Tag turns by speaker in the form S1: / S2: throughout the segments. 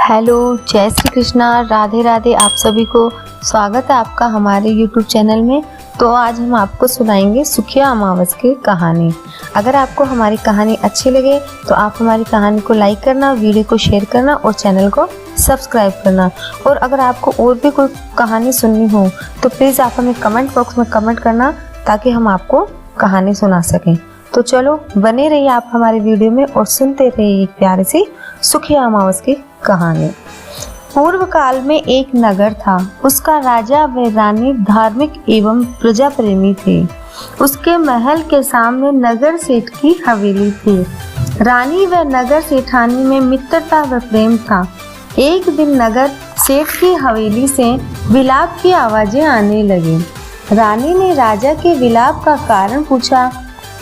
S1: Hello, जय श्री कृष्णा, राधे राधे। आप सभी को स्वागत है आपका हमारे यूट्यूब चैनल में। तो आज हम आपको सुनाएंगे सुखिया अमावस की कहानी। अगर आपको हमारी कहानी अच्छी लगे तो आप हमारी कहानी को लाइक करना, वीडियो को शेयर करना और चैनल को सब्सक्राइब करना। और अगर आपको और भी कोई कहानी सुननी हो तो प्लीज़ आप हमें कमेंट बॉक्स में कमेंट करना ताकि हम आपको कहानी सुना सकें। तो चलो बने रहिए आप हमारे वीडियो में और सुनते रहिए एक प्यारी सी सुखिया अमावस की कहानी। पूर्व काल में एक नगर था। उसका राजा व रानी धार्मिक एवं प्रजा प्रेमी थे। उसके महल के सामने नगर सेठ की हवेली थी। रानी व नगर सेठानी में मित्रता व प्रेम था। एक दिन नगर सेठ की हवेली से विलाप की आवाजें आने लगी। रानी ने राजा के विलाप का कारण पूछा।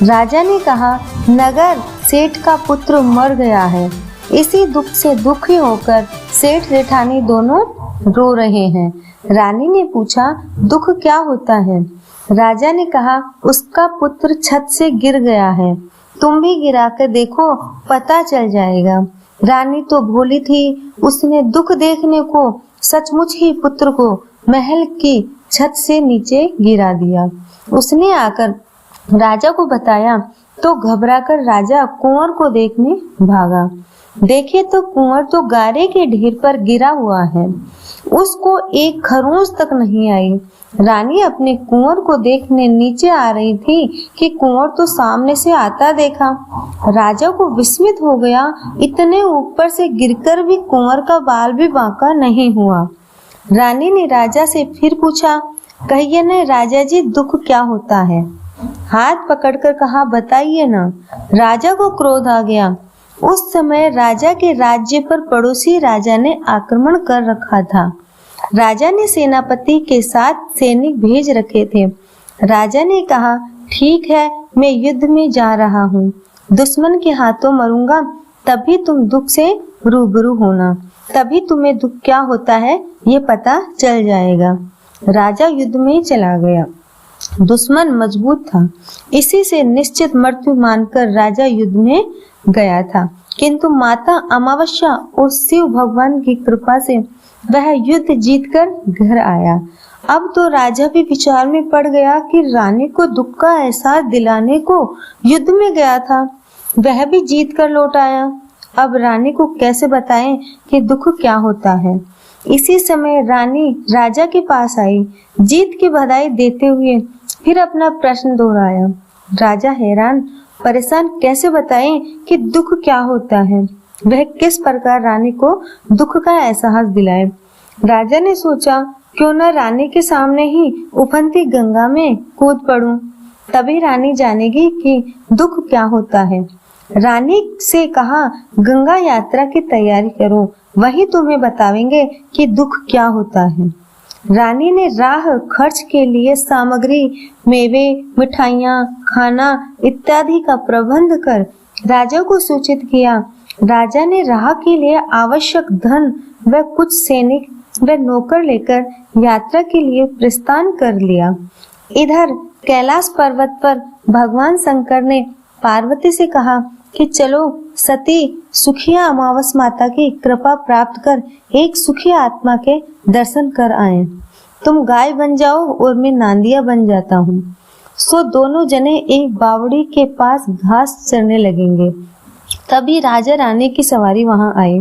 S1: राजा ने कहा, नगर सेठ का पुत्र मर गया है। इसी दुख से दुखी होकर सेठ जेठानी दोनों रो रहे हैं। रानी ने पूछा, दुख क्या होता है? राजा ने कहा, उसका पुत्र छत से गिर गया है। तुम भी गिराकर देखो, पता चल जाएगा। रानी तो भोली थी, उसने दुख देखने को सचमुच ही पुत्र को महल की छत से नीचे गिरा दिया। उसने आकर राजा को बताया तो घबराकर राजा कुंवर को देखने भागा। देखे तो कुंवर तो गारे के ढेर पर गिरा हुआ है। उसको एक खरोंच तक नहीं आई। रानी अपने कुंवर को देखने नीचे आ रही थी कि कुंवर तो सामने से आता देखा। राजा को विस्मित हो गया। इतने ऊपर से गिरकर भी कुंवर का बाल भी बांका नहीं हुआ। रानी ने राजा से फिर पूछा, कहिए न राजा जी, दुख क्या होता है? हाथ पकड़कर कहा, बताइए ना। राजा को क्रोध आ गया। उस समय राजा के राज्य पर पड़ोसी राजा ने आक्रमण कर रखा था। राजा ने सेनापति के साथ सैनिक भेज रखे थे। राजा ने कहा, ठीक है, मैं युद्ध में जा रहा हूँ। दुश्मन के हाथों मरूंगा, तभी तुम दुख से रूबरू होना। तभी तुम्हें दुख क्या होता है ये पता चल जाएगा। राजा युद्ध में चला गया। दुश्मन मजबूत था। इसी से निश्चित मृत्यु मानकर राजा युद्ध में गया था। किंतु माता अमावस्या और शिव भगवान की कृपा से वह युद्ध जीतकर घर आया। अब तो राजा भी विचार में पड़ गया कि रानी को दुख का एहसास दिलाने को युद्ध में गया था, वह भी जीत कर लौट आया। अब रानी को कैसे बताएं कि दुख क्या होता है? इसी समय रानी राजा के पास आई। जीत की बधाई देते हुए फिर अपना प्रश्न दोहराया। राजा हैरान परेशान कैसे बताएं कि दुख क्या होता है? वह किस प्रकार रानी को दुख का एहसास दिलाए? राजा ने सोचा, क्यों न रानी के सामने ही उफनती गंगा में कूद पड़ूं, तभी रानी जानेगी कि दुख क्या होता है। रानी से कहा, गंगा यात्रा की तैयारी करो, वही तुम्हें बतावेंगे कि दुख क्या होता है। रानी ने राह खर्च के लिए सामग्री, मेवे, मिठाइयाँ, खाना इत्यादि का प्रबंध कर राजा को सूचित किया। राजा ने राह के लिए आवश्यक धन व कुछ सैनिक व नौकर लेकर यात्रा के लिए प्रस्थान कर लिया। इधर कैलाश पर्वत पर भगवान शंकर ने पार्वती से कहा कि चलो सती सुखिया अमावस माता की कृपा प्राप्त कर एक सुखी आत्मा के दर्शन कर आए। तुम गाय बन जाओ और मैं नांदिया बन जाता हूँ। सो दोनों जने एक बावड़ी के पास घास चरने लगेंगे। तभी राजा रानी की सवारी वहां आई।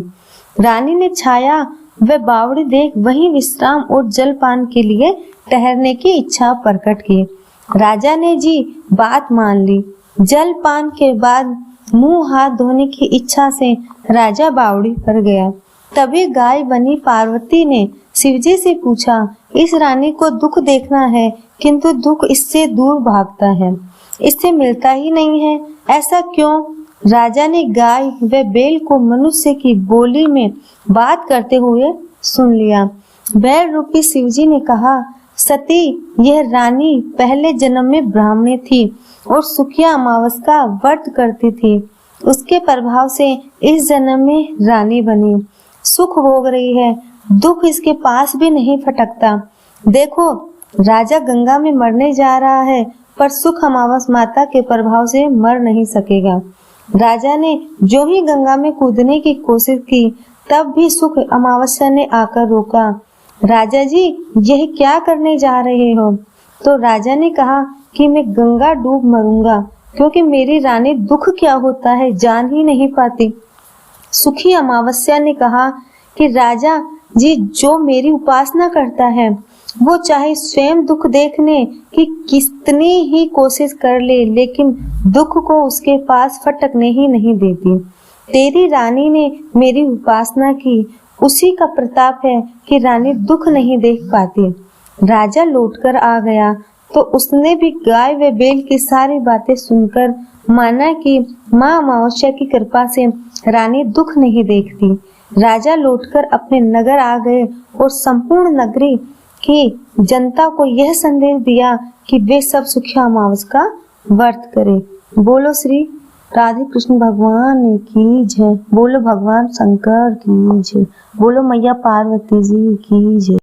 S1: रानी ने छाया व बावड़ी देख वहीं विश्राम और जलपान के लिए ठहरने की इच्छा प्रकट की। राजा ने जी बात मान ली। जलपान के बाद मुंह हाथ धोने की इच्छा से राजा बावड़ी पर गया। तभी गाय बनी पार्वती ने शिवजी से पूछा, इस रानी को दुख देखना है, किंतु दुख इससे दूर भागता है, इससे मिलता ही नहीं है, ऐसा क्यों? राजा ने गाय व बैल को मनुष्य की बोली में बात करते हुए सुन लिया। बैल रूपी शिवजी ने कहा, सती, यह रानी पहले जन्म में ब्राह्मणी थी और सुखिया अमावस का व्रत करती थी। उसके प्रभाव से इस जन्म में रानी बनी, सुख भोग रही है, दुख इसके पास भी नहीं फटकता। देखो, राजा गंगा में मरने जा रहा है, पर सुख अमावस माता के प्रभाव से मर नहीं सकेगा। राजा ने जो ही गंगा में कूदने की कोशिश की, तब भी सुख अमावस्या ने आकर रोका। राजा जी, यह क्या करने जा रहे हो? तो राजा ने कहा कि मैं गंगा डूब मरूंगा, क्योंकि मेरी रानी दुख क्या होता है जान ही नहीं पाती। सुखी अमावस्या ने कहा कि राजा जी, जो मेरी उपासना करता है वो चाहे स्वयं दुख देखने की कितनी ही कोशिश कर ले, लेकिन दुख को उसके पास फटकने ही नहीं देती। तेरी रानी ने मेरी उपासना की, उसी का प्रताप है कि रानी दुख नहीं देख पाती। राजा लौटकर आ गया तो उसने भी गाय व बैल की सारी बातें सुनकर माना कि माँ अमावस्या की कृपा से रानी दुख नहीं देखती। राजा लौटकर अपने नगर आ गए और संपूर्ण नगरी की जनता को यह संदेश दिया कि वे सब सुखी अमावस्या का व्रत करें। बोलो श्री राधे कृष्ण भगवान की जय। बोलो भगवान शंकर की जय। बोलो मैया पार्वती जी की जय।